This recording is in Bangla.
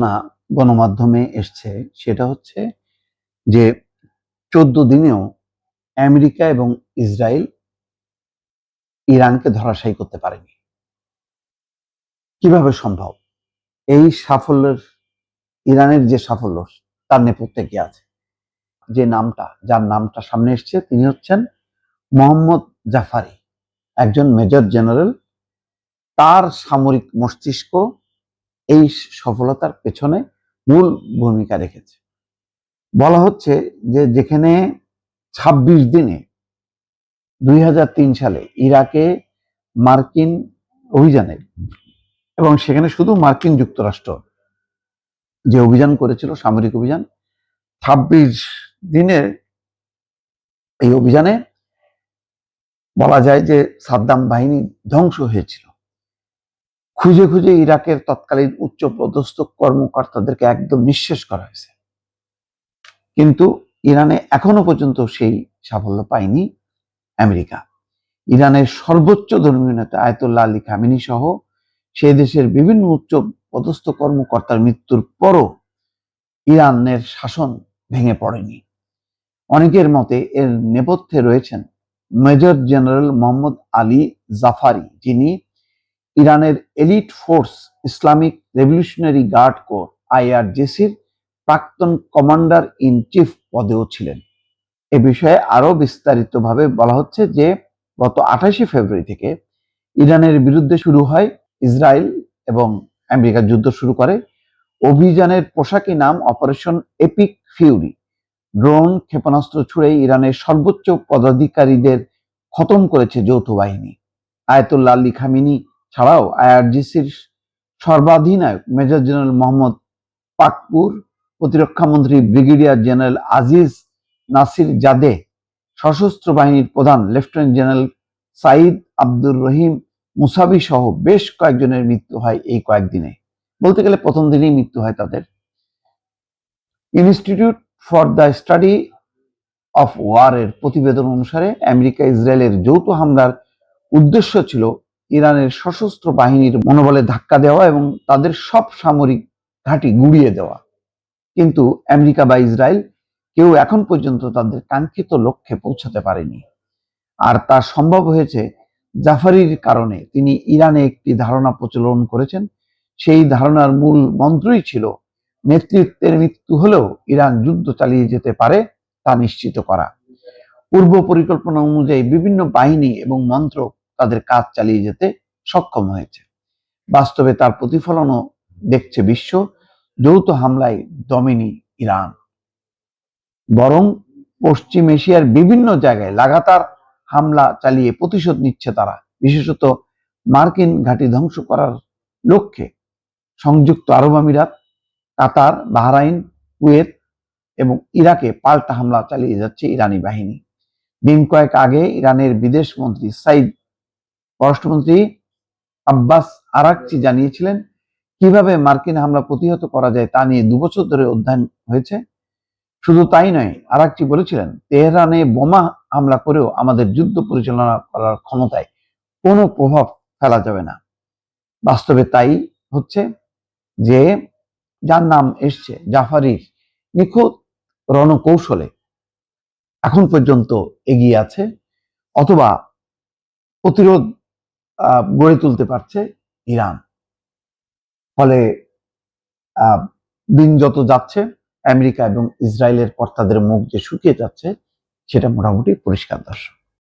না গণমাধ্যমে এসছে সেটা হচ্ছে যে 14 দিনেও আমেরিকা এবং ইসরায়েল ইরানকে ধরাশায়ী করতে পারেনি। কিভাবে সম্ভব? এই সাফল্যের ইরানের যে সাফল্য তার নেপথ্যে কে আছে? যার নামটা সামনে এসছে তিনি হচ্ছেন মোহাম্মদ জাফারি, একজন মেজর জেনারেল। তার সামরিক মস্তিষ্ক এই সফলতার পেছনে মূল ভূমিকা রেখেছে। বলা হচ্ছে যে যেখানে 26 দিনে 2003 সালে ইরাকে মার্কিন অভিযানে, এবং সেখানে শুধু মার্কিন যুক্তরাষ্ট্র যে অভিযান করেছিল, সামরিক অভিযান, 26 দিনের এই অভিযানে বলা যায় যে সাদ্দাম বাহিনী ধ্বংস হয়েছিল। খুঁজে খুঁজে ইরাকের তৎকালীন উচ্চ পদস্থ কর্মকর্তাদেরকে একদম নিঃশেষ করা হয়েছে, কিন্তু ইরানে এখনো পর্যন্ত সেই সাফল্য পায়নি আমেরিকা। ইরানের সর্বোচ্চ ধর্মীয় নেতা আয়াতুল্লাহ আলী খামেনি সহ সেই দেশের বিভিন্ন উচ্চ পদস্থ কর্মকর্তার মৃত্যুর পরও ইরানের শাসন ভেঙে পড়েনি। অনেকের মতে এর নেপথ্যে রয়েছেন মেজর জেনারেল মোহাম্মদ আলী জাফারি, যিনি ইরানের elite force Islamic revolutionary guard corps IRGCর প্রাক্তন কমান্ডার ইন চিফ পদেও ছিলেন। এ বিষয়ে আরো বিস্তারিতভাবে বলা হচ্ছে যে গত 28শে ফেব্রুয়ারি থেকে ইরানের বিরুদ্ধে শুরু হয় ইসরায়েল এবং আমেরিকা যুদ্ধ শুরু করে। অভিযানের পোশাকি নাম অপারেশন এপিক ফিউরি। ড্রোন, ক্ষেপণাস্ত্র ছুড়ে ইরানের সর্বোচ্চ পদাধিকারীদের খতম করেছে যৌথ বাহিনী। আয়াতুল্লাহ আলী খামেনি ছাড়াও IRGCর সর্বাধিনায়ক মেজর জেনারেল মোহাম্মদ পাকপুর, প্রতিরক্ষামন্ত্রী ব্রিগেডিয়ার জেনারেল আজিজ নাসির জাদে, সশস্ত্র বাহিনীর প্রধান লেফটেন্যান্ট জেনারেল সাইদ আব্দুর রহিম মুসাবি সহ বেশ কয়েকজনের মৃত্যু হয় এই কয়েকদিনে। বলতে গেলে প্রথম দিনেই মৃত্যু হয় তাদের। Institute for the study of ওয়ারের প্রতিবেদন অনুসারে আমেরিকা ইসরায়েলের যৌথ হামলার উদ্দেশ্য ছিল ইরানের সশস্ত্র বাহিনীর মনোবলে ধাক্কা দেওয়া এবং তাদের সব সামরিক ঘাঁটি গুঁড়িয়ে দেওয়া। কিন্তু আমেরিকা বা ইসরায়েল কেউ এখন পর্যন্ত তাদের কাঙ্ক্ষিত লক্ষ্যে পৌঁছাতে পারেনি। আর তা সম্ভব হয়েছে জাফারির কারণে। তিনি ইরানে একটি ধারণা প্রচলন করেছেন। সেই ধারণার মূল মন্ত্রই ছিল নেতৃত্বের মৃত্যু হলেও ইরান যুদ্ধ চালিয়ে যেতে পারে তা নিশ্চিত করা। পূর্ব পরিকল্পনা অনুযায়ী বিভিন্ন বাহিনী এবং মন্ত্রক তাদের কাজ চালিয়ে যেতে সক্ষম হয়েছে। বাস্তবে তার প্রতিফলনও দেখছে বিশ্ব। যৌথ হামলায় দমেনি ইরান, বরং পশ্চিম এশিয়ার বিভিন্ন জায়গায় লাগাতার হামলা চালিয়ে প্রতিশোধ নিচ্ছে তারা, বিশেষত মার্কিন ঘাঁটি ধ্বংস করার লক্ষ্যে সংযুক্ত আরব আমিরাত, কাতার, বাহরাইন, কুয়েত এবং ইরাকে পাল্টা হামলা চালিয়ে যাচ্ছে ইরানি বাহিনী। দিন কয়েক আগে ইরানের বিদেশ মন্ত্রী পররাষ্ট্রমন্ত্রী আব্বাস আরাকচি জানিয়েছিলেন কিভাবে মার্কিন হামলা প্রতিহত করা যায় তা নিয়ে 2 বছর ধরে অধ্যয়ন হয়েছে। শুধু তাই নয়, আরাকচি বলেছিলেন তেহরানে বোমা হামলা করেও আমাদের যুদ্ধ পরিচালনা করার ক্ষমতায় কোনো প্রভাব ফেলা যাবে না। বাস্তবে তাই হচ্ছে যে যার নাম এসছে জাফারির নিখুঁত রণকৌশলে এখন পর্যন্ত এগিয়ে আছে, অথবা প্রতিরোধ গড়ে তুলতে পারছে ইরান। ফলে দিন যত যাচ্ছে আমেরিকা এবং ইসরায়েলের কর্তাদের মুখ যে শুকিয়ে যাচ্ছে সেটা মোটামুটি পরিষ্কার, দর্শক।